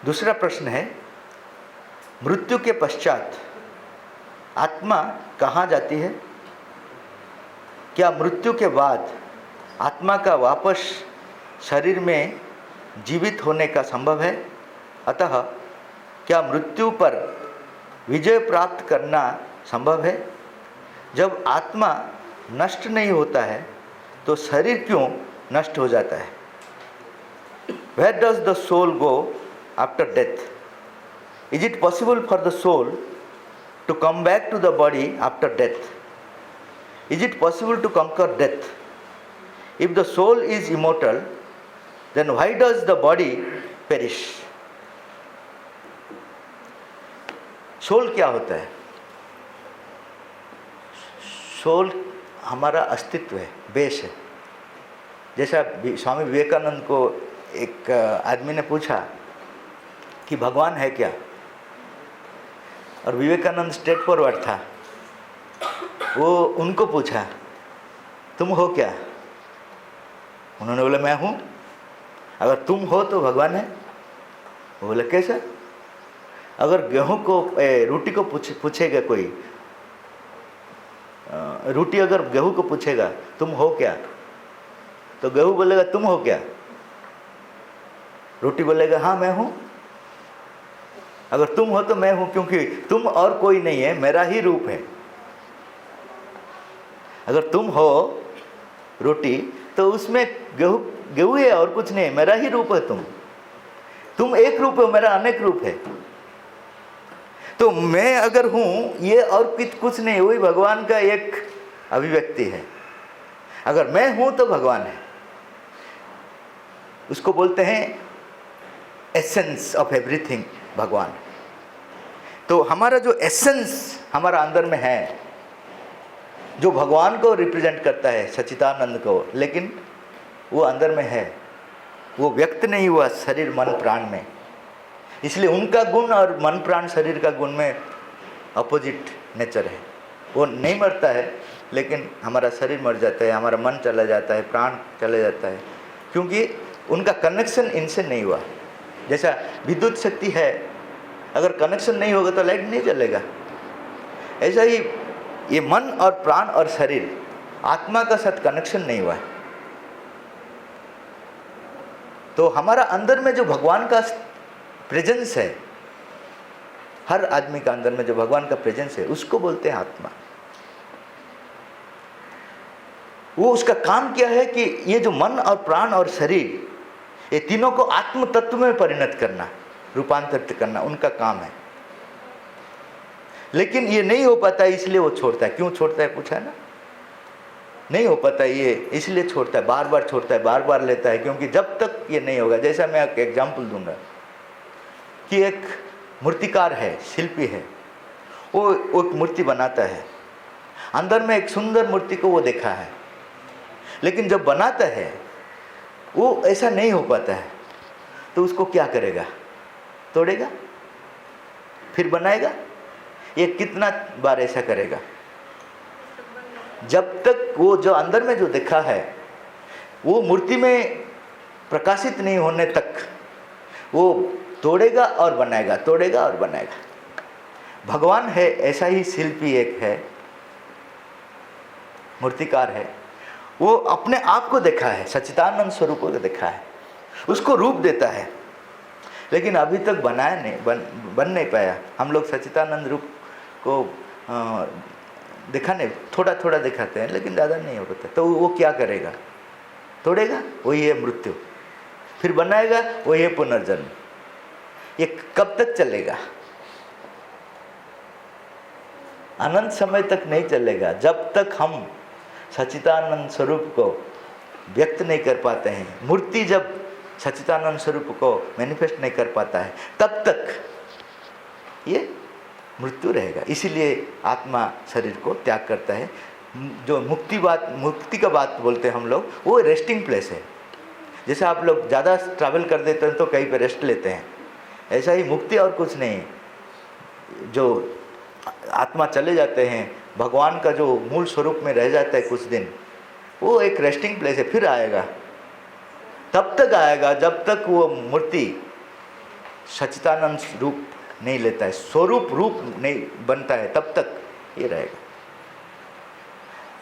दूसरा प्रश्न है, मृत्यु के पश्चात आत्मा कहाँ जाती है? क्या मृत्यु के बाद आत्मा का वापस शरीर में जीवित होने का संभव है? अतः क्या मृत्यु पर विजय प्राप्त करना संभव है? जब आत्मा नष्ट नहीं होता है तो शरीर क्यों नष्ट हो जाता है? Where does the soul go after death? Is it possible for the soul to come back to the body after death? Is it possible to conquer death? If the soul is immortal, then why does the body perish? Soul क्या होता है? Soul हमारा अस्तित्व है, base है। जैसा स्वामी विवेकानंद को एक आदमी ने पूछा कि भगवान है क्या, और विवेकानंद स्ट्रेट फॉरवर्ड था। वो उनको पूछा तुम हो क्या? उन्होंने बोला मैं हूँ। अगर तुम हो तो भगवान है। वो बोला कैसा? अगर गेहूं को रोटी को पूछेगा कोई, रोटी अगर गेहूं को पूछेगा तुम हो क्या, तो गेहूं बोलेगा तुम हो क्या? रोटी बोलेगा हाँ मैं हूं। अगर तुम हो तो मैं हूं, क्योंकि तुम और कोई नहीं है, मेरा ही रूप है। अगर तुम हो रोटी तो उसमें गेहूं है और कुछ नहीं है, मेरा ही रूप है। तुम एक रूप हो, मेरा अनेक रूप है। तो मैं अगर हूं ये और कुछ नहीं, वही भगवान का एक अभिव्यक्ति है। अगर मैं हूं तो भगवान है। उसको बोलते हैं एसेंस ऑफ एवरीथिंग, भगवान। तो हमारा जो एसेंस हमारा अंदर में है, जो भगवान को रिप्रेजेंट करता है, सच्चिदानंद को, लेकिन वो अंदर में है, वो व्यक्त नहीं हुआ शरीर मन प्राण में। इसलिए उनका गुण और मन प्राण शरीर का गुण में अपोजिट नेचर है। वो नहीं मरता है, लेकिन हमारा शरीर मर जाता है, हमारा मन चला जाता है, प्राण चला जाता है, क्योंकि उनका कनेक्शन इनसे नहीं हुआ। जैसा विद्युत शक्ति है, अगर कनेक्शन नहीं होगा तो लाइट नहीं चलेगा। ऐसा ही ये मन और प्राण और शरीर आत्मा का साथ कनेक्शन नहीं हुआ है। तो हमारा अंदर में जो भगवान का प्रेजेंस है, हर आदमी का अंदर में जो भगवान का प्रेजेंस है, उसको बोलते हैं आत्मा। वो उसका काम क्या है कि ये जो मन और प्राण और शरीर, ये तीनों को आत्म तत्व में परिणत करना, रूपांतरित करना उनका काम है। लेकिन ये नहीं हो पाता है, इसलिए वो छोड़ता है। क्यों छोड़ता है पूछा है ना? नहीं हो पाता ये इसलिए छोड़ता है, बार बार छोड़ता है, बार बार लेता है, क्योंकि जब तक ये नहीं होगा। जैसा मैं एक एग्जाम्पल दूंगा कि एक मूर्तिकार है, शिल्पी है, वो एक मूर्ति बनाता है। अंदर में एक सुंदर मूर्ति को वो देखा है, लेकिन जब बनाता है वो ऐसा नहीं हो पाता है, तो उसको क्या करेगा? तोड़ेगा, फिर बनाएगा। ये कितना बार ऐसा करेगा? जब तक वो जो अंदर में जो देखा है वो मूर्ति में प्रकाशित नहीं होने तक वो तोड़ेगा और बनाएगा, तोड़ेगा और बनाएगा। भगवान है ऐसा ही शिल्पी एक है, मूर्तिकार है। वो अपने आप को देखा है, सच्चिदानंद स्वरूप को देखा है, उसको रूप देता है, लेकिन अभी तक बनाया नहीं, बन नहीं पाया। हम लोग सच्चिदानंद रूप को दिखा नहीं, थोड़ा थोड़ा दिखाते हैं, लेकिन ज़्यादा नहीं हो पाता। तो वो क्या करेगा? तोड़ेगा, वही है मृत्यु। फिर बनाएगा, वही है पुनर्जन्म। ये कब तक चलेगा? अनंत समय तक नहीं चलेगा, जब तक हम सच्चिदानंद स्वरूप को व्यक्त नहीं कर पाते हैं। मूर्ति जब सच्चिदानंद स्वरूप को मैनिफेस्ट नहीं कर पाता है, तब तक ये मृत्यु रहेगा। इसीलिए आत्मा शरीर को त्याग करता है। जो मुक्ति का बात बोलते हैं हम लोग, वो रेस्टिंग प्लेस है। जैसे आप लोग ज़्यादा ट्रैवल कर देते हैं तो कहीं पे रेस्ट लेते हैं, ऐसा ही मुक्ति और कुछ नहीं। जो आत्मा चले जाते हैं, भगवान का जो मूल स्वरूप में रह जाता है कुछ दिन, वो एक रेस्टिंग प्लेस है। फिर आएगा, तब तक आएगा जब तक वो मूर्ति सच्चिदानंद रूप नहीं लेता है, स्वरूप रूप नहीं बनता है, तब तक ये रहेगा।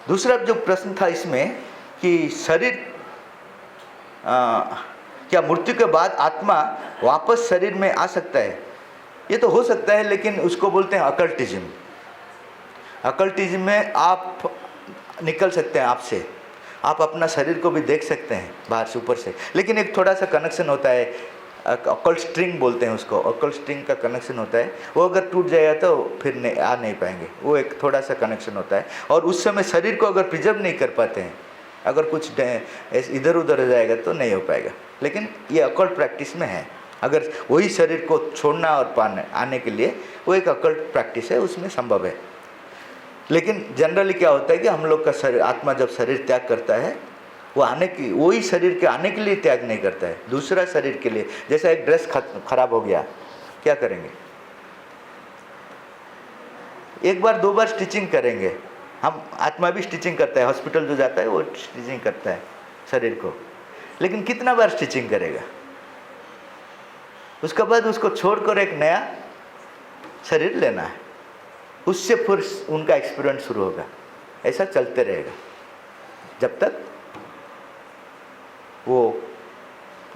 दूसरा जो प्रश्न था इसमें कि शरीर क्या मृत्यु के बाद आत्मा वापस शरीर में आ सकता है? ये तो हो सकता है, लेकिन उसको बोलते हैं अकल्टिज्म। अकल्टिज्म में आप निकल सकते हैं आपसे, आप अपना शरीर को भी देख सकते हैं बाहर से ऊपर से, लेकिन एक थोड़ा सा कनेक्शन होता है, अकल्ट स्ट्रिंग बोलते हैं उसको, अकल्ट स्ट्रिंग का कनेक्शन होता है, वो अगर टूट जाएगा तो फिर आ नहीं पाएंगे, वो एक थोड़ा सा कनेक्शन होता है। और उस समय शरीर को अगर प्रिजर्व नहीं कर पाते हैं, अगर कुछ इधर उधर हो जाएगा तो नहीं हो पाएगा। लेकिन ये अकल्ट प्रैक्टिस में है, अगर वही शरीर को छोड़ना और पाने आने के लिए वो एक अकल्ट प्रैक्टिस है, उसमें संभव है। लेकिन जनरली क्या होता है कि हम लोग का शरीर, आत्मा जब शरीर त्याग करता है, वो वही शरीर के आने के लिए त्याग नहीं करता है, दूसरा शरीर के लिए। जैसा एक ड्रेस खराब हो गया, क्या करेंगे? एक बार दो बार स्टिचिंग करेंगे, हम आत्मा भी स्टिचिंग करता है, हॉस्पिटल जो जाता है वो स्टिचिंग करता है शरीर को, लेकिन कितना बार स्टिचिंग करेगा? उसके बाद उसको छोड़कर एक नया शरीर लेना है, उससे फिर उनका एक्सपीरियंस शुरू होगा। ऐसा चलते रहेगा जब तक वो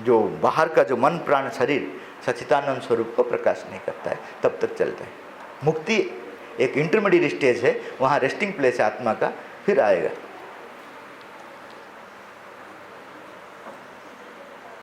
जो बाहर का जो मन प्राण शरीर सच्चिदानंद स्वरूप को प्रकाश नहीं करता है, तब तक चलता है। मुक्ति एक इंटरमीडिएट स्टेज है, वहाँ रेस्टिंग प्लेस है आत्मा का, फिर आएगा।